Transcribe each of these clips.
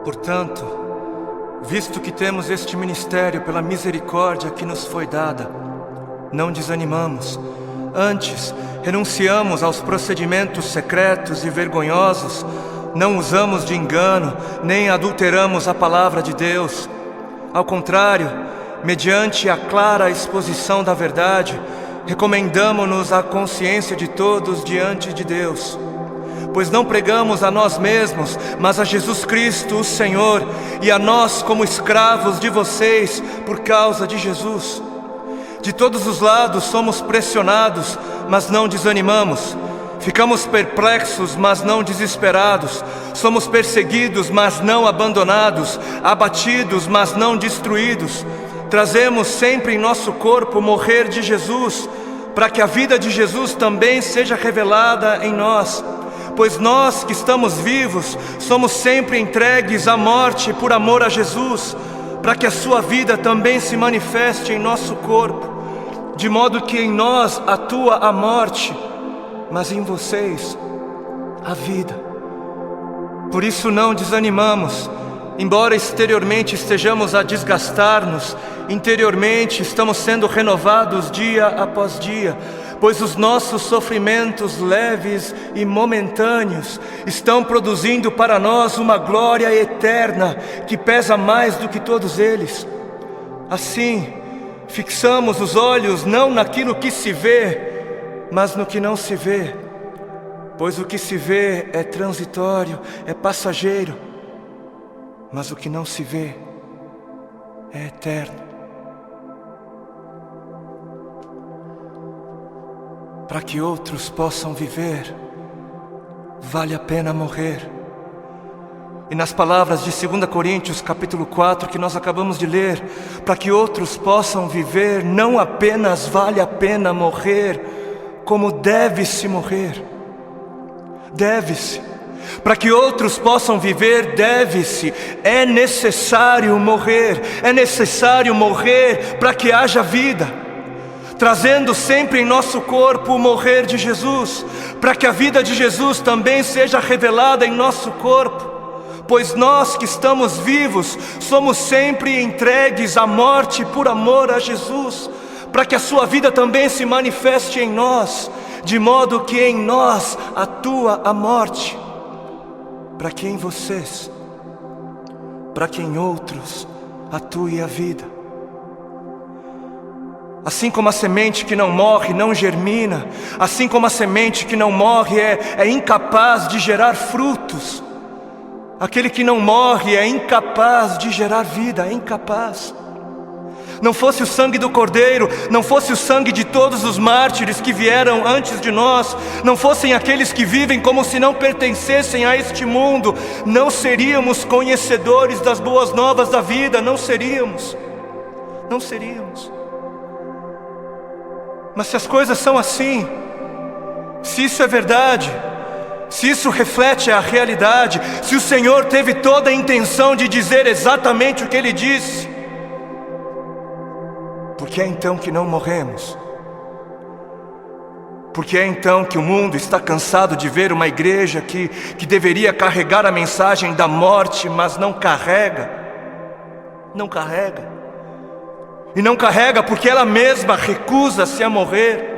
Portanto, visto que temos este ministério pela misericórdia que nos foi dada, não desanimamos. Antes, renunciamos aos procedimentos secretos e vergonhosos, não usamos de engano, nem adulteramos a palavra de Deus. Ao contrário, mediante a clara exposição da verdade, recomendamo-nos à consciência de todos diante de Deus. Pois não pregamos a nós mesmos, mas a Jesus Cristo, o Senhor, e a nós como escravos de vocês por causa de Jesus. De todos os lados somos pressionados, mas não desanimamos. Ficamos perplexos, mas não desesperados. Somos perseguidos, mas não abandonados. Abatidos, mas não destruídos. Trazemos sempre em nosso corpo o morrer de Jesus, para que a vida de Jesus também seja revelada em nós. Pois nós que estamos vivos, somos sempre entregues à morte por amor a Jesus, para que a sua vida também se manifeste em nosso corpo, de modo que em nós atua a morte, mas em vocês a vida. Por isso não desanimamos, embora exteriormente estejamos a desgastar-nos, interiormente estamos sendo renovados dia após dia, pois os nossos sofrimentos leves e momentâneos estão produzindo para nós uma glória eterna que pesa mais do que todos eles. Assim, fixamos os olhos não naquilo que se vê, mas no que não se vê, pois o que se vê é transitório, é passageiro, mas o que não se vê é eterno. Para que outros possam viver, vale a pena morrer. E nas palavras de 2 Coríntios capítulo 4 que nós acabamos de ler, para que outros possam viver, não apenas vale a pena morrer, como deve-se morrer. Deve-se. Para que outros possam viver, deve-se. É necessário morrer. É necessário morrer para que haja vida. Trazendo sempre em nosso corpo o morrer de Jesus, para que a vida de Jesus também seja revelada em nosso corpo. Pois nós que estamos vivos, somos sempre entregues à morte por amor a Jesus, para que a sua vida também se manifeste em nós, de modo que em nós atua a morte, para que em vocês, para que em outros atue a vida. Assim como a semente que não morre não germina, assim como a semente que não morre é incapaz de gerar frutos, aquele que não morre é incapaz de gerar vida, é incapaz. Não fosse o sangue do Cordeiro, não fosse o sangue de todos os mártires que vieram antes de nós, não fossem aqueles que vivem como se não pertencessem a este mundo, não seríamos conhecedores das boas novas da vida, não seríamos. Mas se as coisas são assim, se isso é verdade, se isso reflete a realidade, se o Senhor teve toda a intenção de dizer exatamente o que Ele disse, por que é então que não morremos? Por que é então que o mundo está cansado de ver uma igreja que deveria carregar a mensagem da morte, mas não carrega? Não carrega. E não carrega porque ela mesma recusa-se a morrer.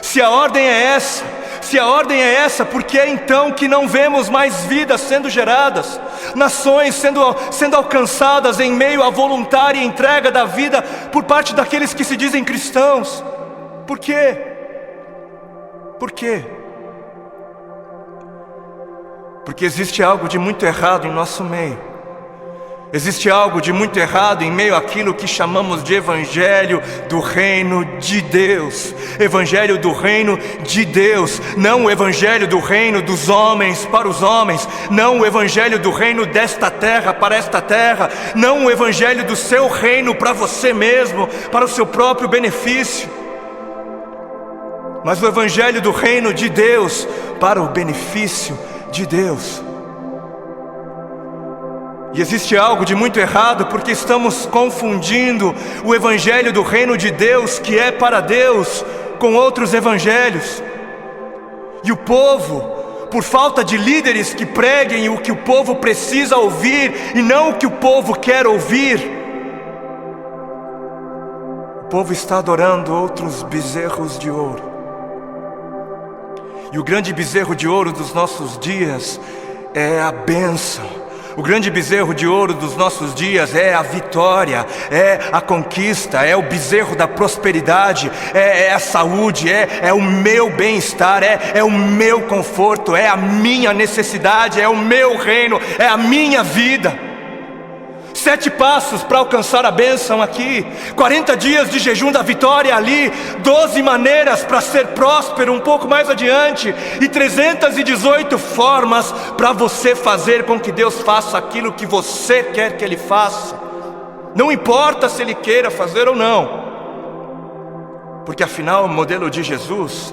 Se a ordem é essa, por que é então que não vemos mais vidas sendo geradas, nações sendo alcançadas em meio à voluntária entrega da vida por parte daqueles que se dizem cristãos? Por quê? Por quê? Porque existe algo de muito errado em nosso meio. Existe algo de muito errado em meio àquilo que chamamos de Evangelho do Reino de Deus. Evangelho do Reino de Deus, não o Evangelho do Reino dos homens para os homens, não o Evangelho do Reino desta terra para esta terra, não o Evangelho do seu reino para você mesmo, para o seu próprio benefício, mas o Evangelho do Reino de Deus para o benefício de Deus. E existe algo de muito errado porque estamos confundindo o Evangelho do Reino de Deus, que é para Deus, com outros evangelhos. E o povo, por falta de líderes que preguem o que o povo precisa ouvir e não o que o povo quer ouvir. O povo está adorando outros bezerros de ouro. E o grande bezerro de ouro dos nossos dias é a bênção. O grande bezerro de ouro dos nossos dias é a vitória, é a conquista, é o bezerro da prosperidade, é a saúde, é o meu bem-estar, é o meu conforto, é a minha necessidade, é o meu reino, é a minha vida. 7 passos para alcançar a bênção aqui, 40 dias de jejum da vitória ali, 12 maneiras para ser próspero um pouco mais adiante, e 318 formas para você fazer com que Deus faça aquilo que você quer que Ele faça. Não importa se Ele queira fazer ou não, porque afinal o modelo de Jesus,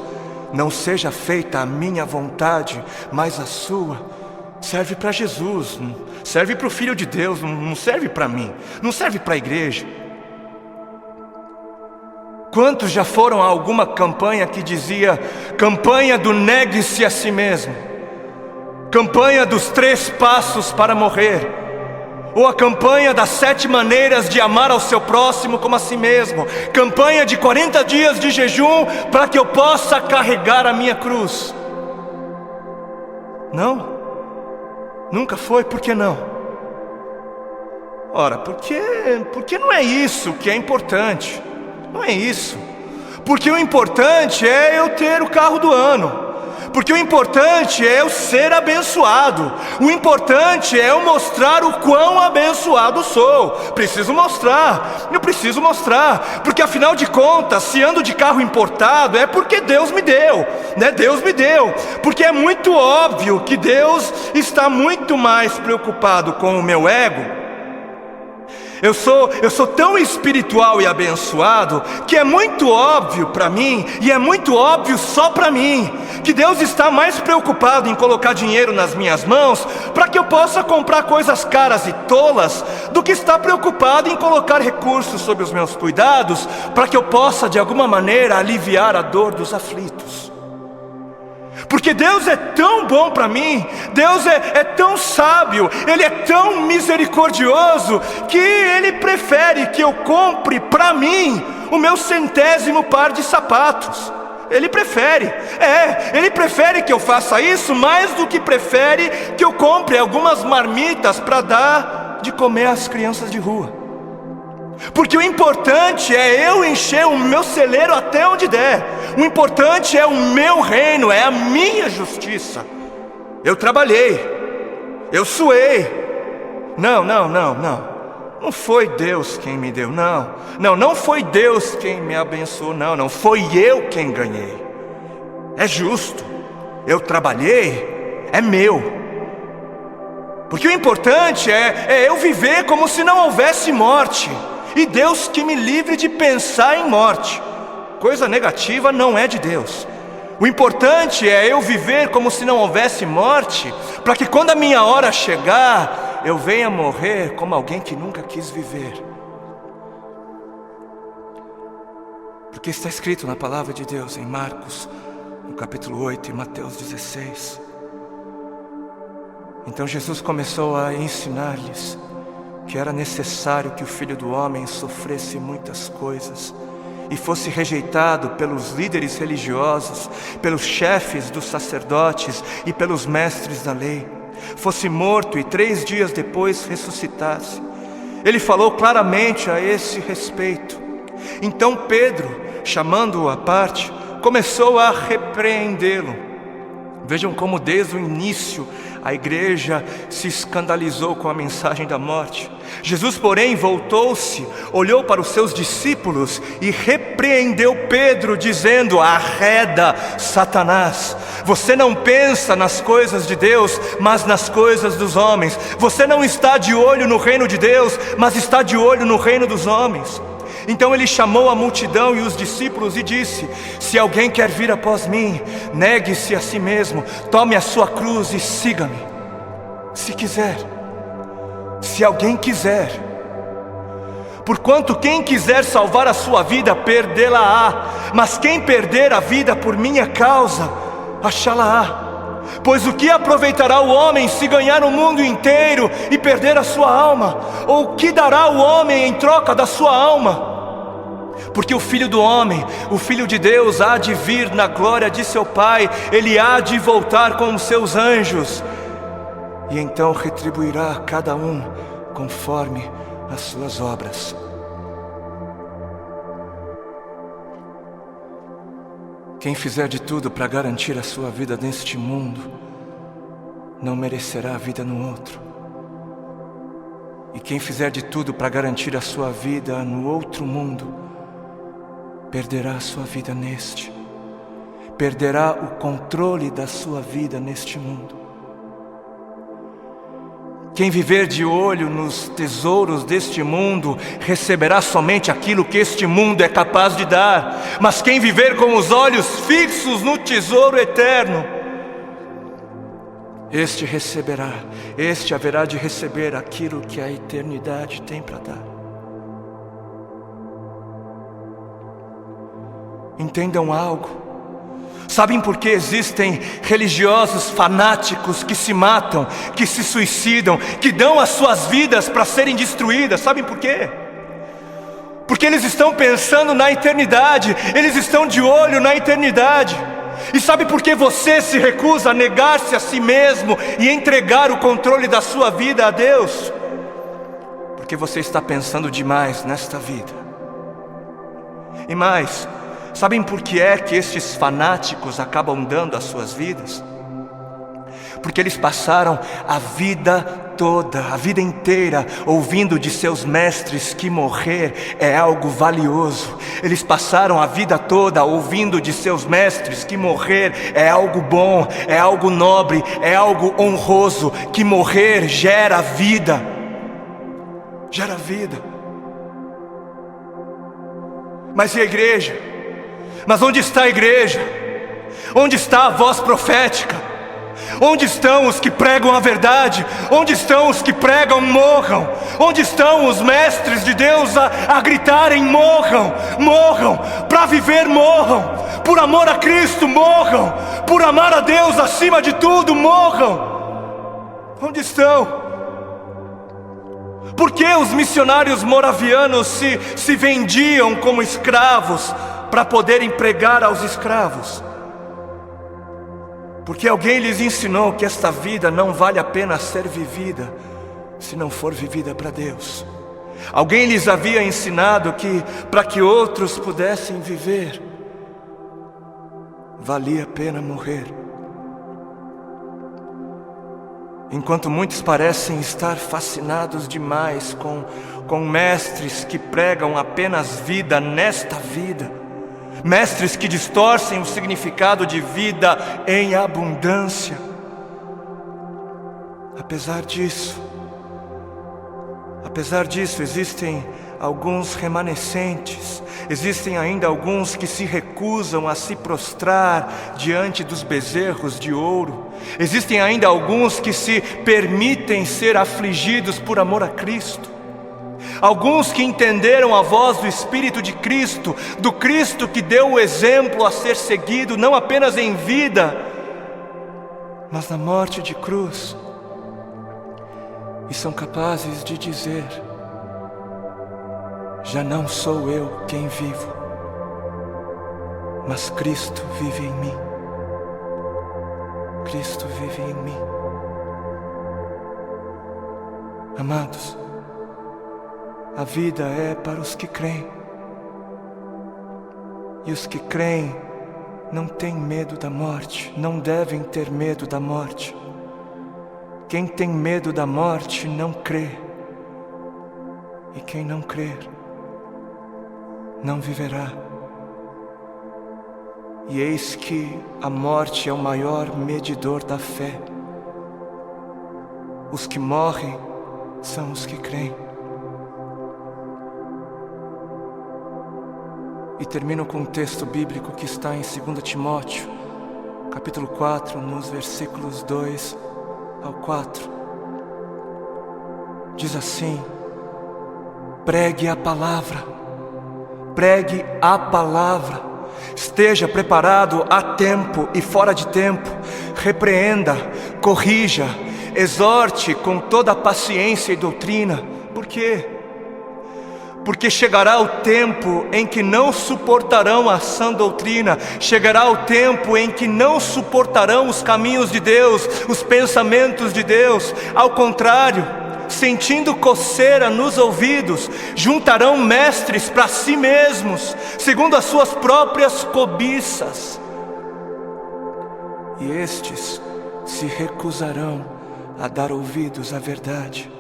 não seja feita a minha vontade, mas a sua, serve para Jesus, serve para o Filho de Deus, não serve para mim, não serve para a igreja. Quantos já foram a alguma campanha que dizia: campanha do negue-se a si mesmo, campanha dos 3 passos para morrer, ou a campanha das 7 maneiras de amar ao seu próximo como a si mesmo, campanha de 40 dias de jejum para que eu possa carregar a minha cruz? Não? Nunca foi, por que não? Ora, porque não é isso que é importante. Não é isso. Porque o importante é eu ter o carro do ano. Porque o importante é eu ser abençoado. O importante é eu mostrar o quão abençoado sou. Preciso mostrar, eu preciso mostrar. Porque afinal de contas, se ando de carro importado, é porque Deus me deu, né? Deus me deu. Porque é muito óbvio que Deus está muito mais preocupado com o meu ego. Eu sou tão espiritual e abençoado que é muito óbvio para mim, e é muito óbvio só para mim, que Deus está mais preocupado em colocar dinheiro nas minhas mãos para que eu possa comprar coisas caras e tolas, do que está preocupado em colocar recursos sob os meus cuidados para que eu possa de alguma maneira aliviar a dor dos aflitos. Porque Deus é tão bom para mim, Deus é tão sábio, Ele é tão misericordioso, que Ele prefere que eu compre para mim o meu 100º par de sapatos. Ele prefere, Ele prefere que eu faça isso mais do que prefere que eu compre algumas marmitas para dar de comer às crianças de rua. Porque o importante é eu encher o meu celeiro até onde der. O importante é o meu reino, é a minha justiça. Eu trabalhei, eu suei. Não foi Deus quem me deu, não foi Deus quem me abençoou, não foi eu quem ganhei. É justo, eu trabalhei, é meu. Porque o importante é eu viver como se não houvesse morte. E Deus que me livre de pensar em morte. Coisa negativa não é de Deus. O importante é eu viver como se não houvesse morte, para que quando a minha hora chegar, eu venha morrer como alguém que nunca quis viver. Porque está escrito na palavra de Deus em Marcos, no capítulo 8 e Mateus 16. Então Jesus começou a ensinar-lhes que era necessário que o Filho do Homem sofresse muitas coisas e fosse rejeitado pelos líderes religiosos, pelos chefes dos sacerdotes e pelos mestres da lei, fosse morto e 3 dias depois ressuscitasse. Ele falou claramente a esse respeito. Então Pedro, chamando-o à parte, começou a repreendê-lo. Vejam como desde o início a igreja se escandalizou com a mensagem da morte. Jesus, porém, voltou-se, olhou para os seus discípulos e repreendeu Pedro, dizendo: arreda, Satanás, você não pensa nas coisas de Deus, mas nas coisas dos homens. Você não está de olho no reino de Deus, mas está de olho no reino dos homens. Então ele chamou a multidão e os discípulos e disse: se alguém quer vir após mim, negue-se a si mesmo, tome a sua cruz e siga-me. Se quiser, se alguém quiser. Porquanto quem quiser salvar a sua vida, perdê-la-á. Mas quem perder a vida por minha causa, achá-la-á. Pois o que aproveitará o homem se ganhar o mundo inteiro e perder a sua alma? Ou o que dará o homem em troca da sua alma? Porque o Filho do Homem, o Filho de Deus, há de vir na glória de seu Pai. Ele há de voltar com os seus anjos, e então retribuirá a cada um conforme as suas obras. Quem fizer de tudo para garantir a sua vida neste mundo, não merecerá a vida no outro. E quem fizer de tudo para garantir a sua vida no outro mundo, perderá a sua vida neste. Perderá o controle da sua vida neste mundo. Quem viver de olho nos tesouros deste mundo, receberá somente aquilo que este mundo é capaz de dar. Mas quem viver com os olhos fixos no tesouro eterno, este receberá, este haverá de receber aquilo que a eternidade tem para dar. Entendam algo. Sabem por que existem religiosos fanáticos que se matam, que se suicidam, que dão as suas vidas para serem destruídas? Sabem por quê? Porque eles estão pensando na eternidade, eles estão de olho na eternidade. E sabe por que você se recusa a negar-se a si mesmo e entregar o controle da sua vida a Deus? Porque você está pensando demais nesta vida. E mais, sabem por que é que estes fanáticos acabam dando as suas vidas? Porque eles passaram a vida toda, a vida inteira, ouvindo de seus mestres que morrer é algo valioso. Eles passaram a vida toda ouvindo de seus mestres que morrer é algo bom, é algo nobre, é algo honroso, que morrer gera vida. Gera vida. Mas e a igreja? Mas onde está a igreja? Onde está a voz profética? Onde estão os que pregam a verdade? Onde estão os que pregam morram? Onde estão os mestres de Deus a gritarem morram? Morram, para viver morram, por amor a Cristo morram, por amar a Deus acima de tudo morram. Onde estão? Por que os missionários moravianos se vendiam como escravos para poderem pregar aos escravos? Porque alguém lhes ensinou que esta vida não vale a pena ser vivida se não for vivida para Deus. Alguém lhes havia ensinado que para que outros pudessem viver, valia a pena morrer. Enquanto muitos parecem estar fascinados demais com mestres que pregam apenas vida nesta vida, mestres que distorcem o significado de vida em abundância. Apesar disso, existem alguns remanescentes, existem ainda alguns que se recusam a se prostrar diante dos bezerros de ouro, existem ainda alguns que se permitem ser afligidos por amor a Cristo. Alguns que entenderam a voz do Espírito de Cristo, do Cristo que deu o exemplo a ser seguido, não apenas em vida, mas na morte de cruz, e são capazes de dizer: já não sou eu quem vivo, mas Cristo vive em mim. Cristo vive em mim. Amados, a vida é para os que creem. E os que creem não têm medo da morte, não devem ter medo da morte. Quem tem medo da morte não crê. E quem não crer, não viverá. E eis que a morte é o maior medidor da fé. Os que morrem são os que creem. E termino com um texto bíblico que está em 2 Timóteo, capítulo 4, nos versículos 2 ao 4. Diz assim: pregue a palavra, Esteja preparado a tempo e fora de tempo. Repreenda, corrija, exorte com toda a paciência e doutrina. Por quê? Porque chegará o tempo em que não suportarão a sã doutrina. Chegará o tempo em que não suportarão os caminhos de Deus, os pensamentos de Deus. Ao contrário, sentindo coceira nos ouvidos, juntarão mestres para si mesmos, segundo as suas próprias cobiças. E estes se recusarão a dar ouvidos à verdade.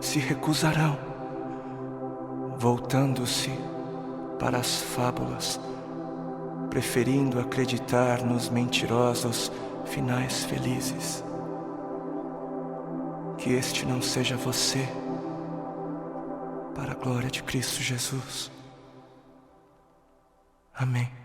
Se recusarão, voltando-se para as fábulas, preferindo acreditar nos mentirosos finais felizes. Que este não seja você, para a glória de Cristo Jesus. Amém.